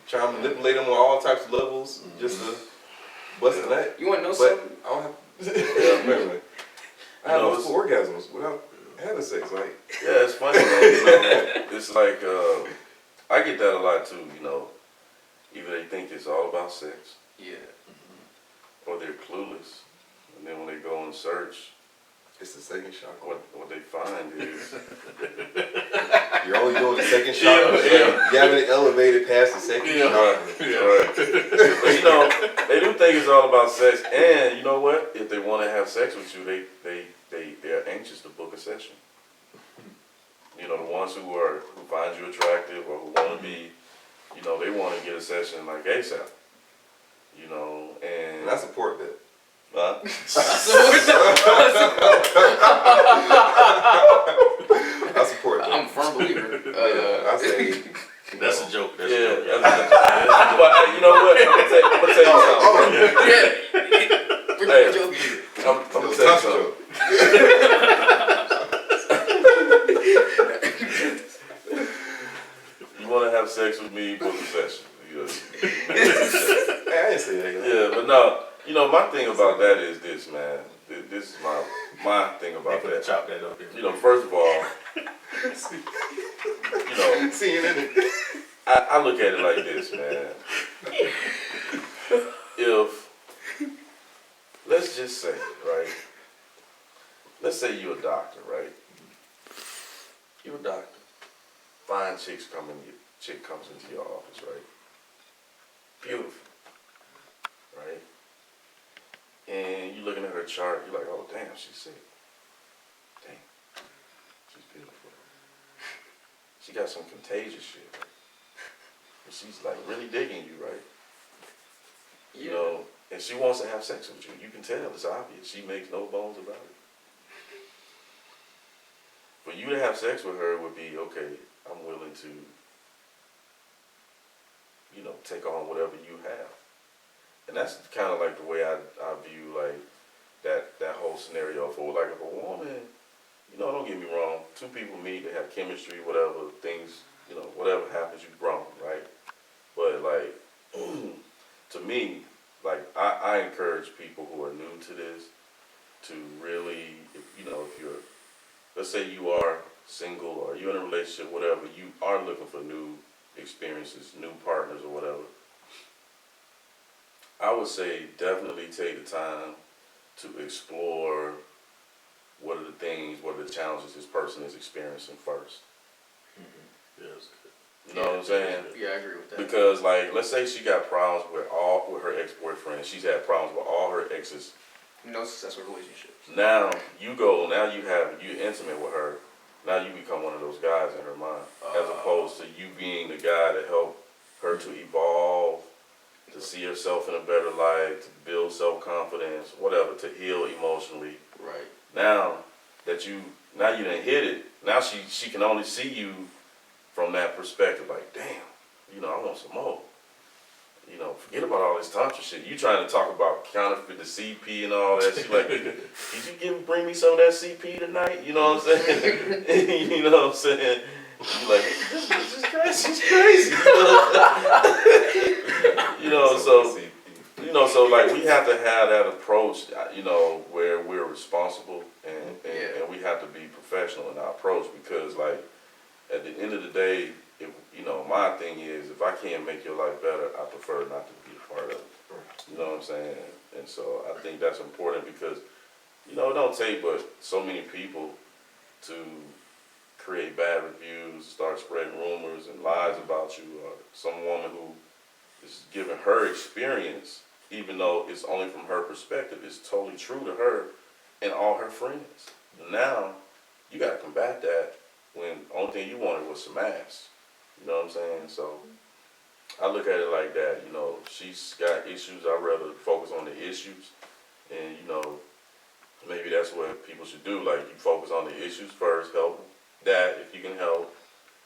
trying to manipulate them on all types of levels just to bust a nut. you want to know But something? I don't have. Remember, I have multiple orgasms without having sex. Like, Yeah, it's funny though, you know, it's like, I get that a lot too, you know, either they think it's all about sex, Yeah. or they're clueless, and then when they go and search, it's the second shot. what they find is, You're only doing the second shot. You haven't elevated past the second shot. right, but you know, they do think it's all about sex, and you know what, if they want to have sex with you, they're anxious to book a session. You know, the ones who find you attractive or who want to be, you know, they want to get a session like ASAP. You know, and And I support that. I support that. I'm a firm believer. I say, That's a joke. That's yeah, a joke. but you know what? I'm gonna tell you something. Yeah. We're Hey. joking here. I'm gonna tell you something. You want to have sex with me? Book a session. Hey, I didn't say that. Yeah, but no. You know, my thing about that is this, man. This is my thing They about could that. chop that up. You know, first of all, you know, Seeing it. I look at it like this, man. If, let's just say, right? Let's say you're a doctor, right? You're a doctor. Fine chick comes into your office, right? Beautiful, right? And you're looking at her chart, you're like, oh damn, she's sick. Damn, she's beautiful. She got some contagious shit. she's like really digging you, right? You Yeah. know, and she wants to have sex with you. You can tell, it's obvious. She makes no bones about it. For you to have sex with her would be, okay, I'm willing to, you know, take on whatever you have. And that's kind of like the way I view like that whole scenario for like if a woman, you know, don't get me wrong, two people meet, they have chemistry, whatever, things, you know, whatever happens, you've grown, right? But like, to me, like I encourage people who are new to this to really, you know, if you're, let's say you are single or you're in a relationship, whatever, you are looking for new experiences, new partners or whatever, I would say definitely take the time to explore what are the things, what are the challenges this person is experiencing first. Yes. You know what I'm saying? Yeah, I agree with that. Because like, let's say she got problems with her ex-boyfriend. She's had problems with all her exes. No successful relationships. Now you're intimate with her. Now you become one of those guys in her mind, as opposed to you being the guy to help her to evolve, to see herself in a better light, to build self-confidence, whatever, to heal emotionally. Right. Now you done hit it. Now she can only see you from that perspective. Like, damn, you know, I want some more. You know, forget about all this tantra shit. You trying to talk about counterfeit, the CP and all that. She like, did you bring me some of that CP tonight? You know what I'm saying? You know what I'm saying? You like, this bitch is crazy. She's crazy. You know, so like we have to have that approach, you know, where we're responsible and we have to be professional in our approach, because like at the end of the day, if, you know, my thing is, if I can't make your life better, I prefer not to be a part of it. You know what I'm saying? And so I think that's important because, you know, it don't take but so many people to create bad reviews, start spreading rumors and lies about you, or some woman who is giving her experience, even though it's only from her perspective, it's totally true to her and all her friends. Now, you got to combat that when the only thing you wanted was some ass. You know what I'm saying? So I look at it like that. You know, she's got issues. I'd rather focus on the issues. And, you know, maybe that's what people should do. Like, you focus on the issues first, help that if you can help,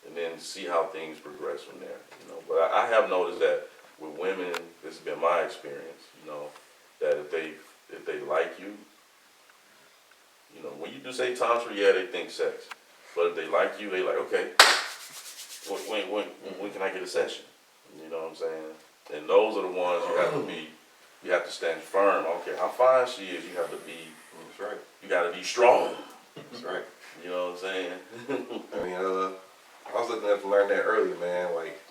and then see how things progress from there. You know, but I have noticed that with women, this has been my experience, you know, that if they like you, you know, when you do say tantra, yeah, they think sex. But if they like you, they like, okay, when can I get a session? You know what I'm saying? And those are the ones you have to stand firm. I don't care how fine she is, you have to be, That's right. you gotta be strong. That's right. You know what I'm saying? I mean, I was looking up to learn that earlier, man. Like,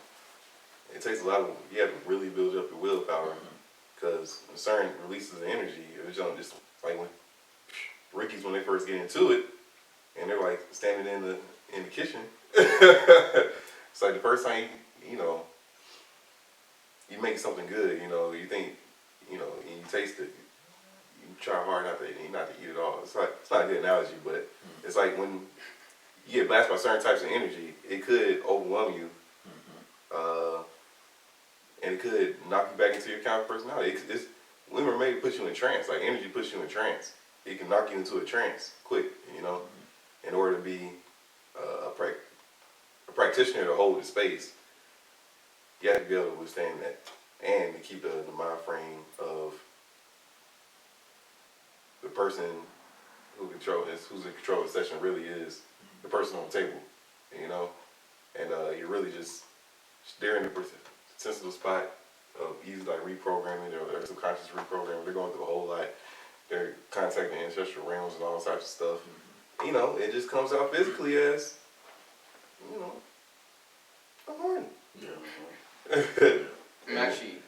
it takes a lot of, you have to really build up your willpower, because certain releases of energy, it was just like when Ricky's, when they first get into it, and they're like standing in the kitchen. It's like the first time you know, you make something good, you know, you think, you know, and you taste it, you try hard not to eat it all. It's not a good analogy, but it's like when you get blasted by certain types of energy, it could overwhelm you, and it could knock you back into your counter personality. Women are made to put you in trance. Like, energy puts you in trance. It can knock you into a trance quick, you know, in order to be a practitioner to hold the space. You have to be able to withstand that, and to keep the mind frame of the person who's in control of the session really is the person on the table, you know, and you're really just they're in the sensitive spot of easy like reprogramming or subconscious reprogramming. They're going through a whole lot. They're contacting ancestral realms and all types of stuff. You know, it just comes out physically as, you know, I'm horny. Actually,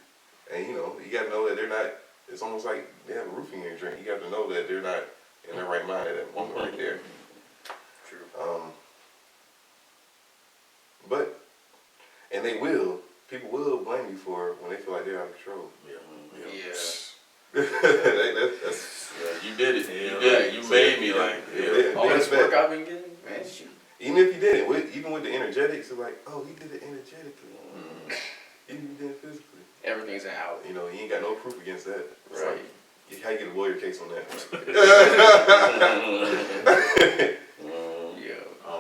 And you know, you gotta know that they're not, it's almost like they have a roof in your drink. You got to know that they're not in their right mind at that moment right there. true. But, and people will blame you for when they feel like they're out of control. Yeah. That's, Yeah, you did it. Yeah, You did it. You right. made me like, yeah. All this work I've been getting, man, shoot. even if you did it, even with the energetics, it's like, oh, he did it energetically. out. You know, you ain't got no proof against that. It's Right. like, how you get a lawyer case on that? Yeah.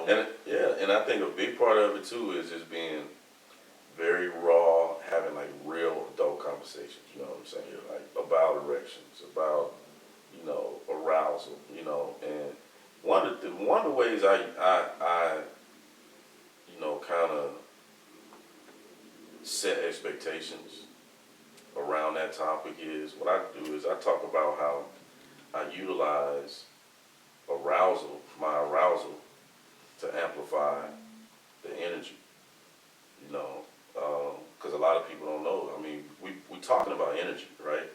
And yeah, and I think a big part of it too is just being very raw, having like real adult conversations. You know what I'm saying? Like about erections, about arousal. And one of the ways I kind of set expectations around that topic is what I do is I talk about how I utilize my arousal to amplify the energy, because a lot of people don't know. I mean, we talking about energy, right?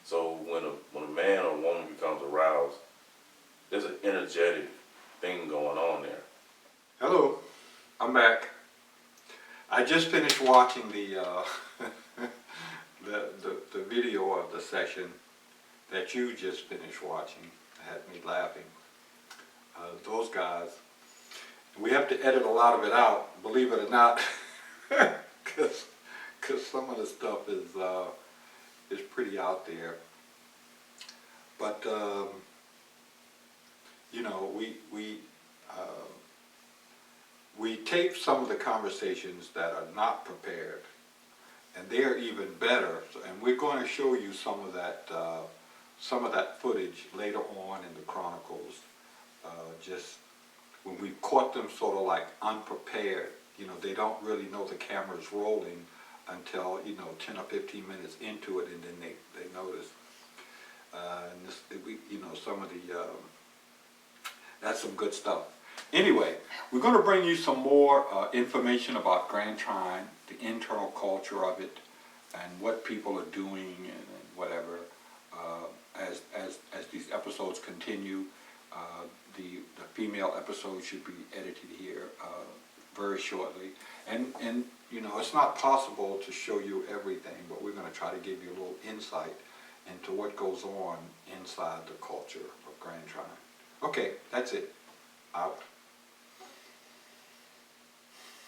So when a man or a woman becomes aroused, there's an energetic thing going on there. Hello, I'm back. I just finished watching the the video of the session that you just finished watching. It had me laughing. Those guys, we have to edit a lot of it out, believe it or not, because some of the stuff is pretty out there. But we tape some of the conversations that are not prepared, and they're even better. And we're going to show you some of that footage later on in the Chronicles. Just when we caught them sort of like unprepared, they don't really know the camera's rolling until 10 or 15 minutes into it, and then they notice. And this, some of the that's some good stuff. Anyway, we're going to bring you some more information about Grand Trine, the internal culture of it, and what people are doing and whatever. As these episodes continue, the female episode should be edited here very shortly. And it's not possible to show you everything, but we're going to try to give you a little insight into what goes on inside the culture of Grand Trine. Okay, that's it. Out.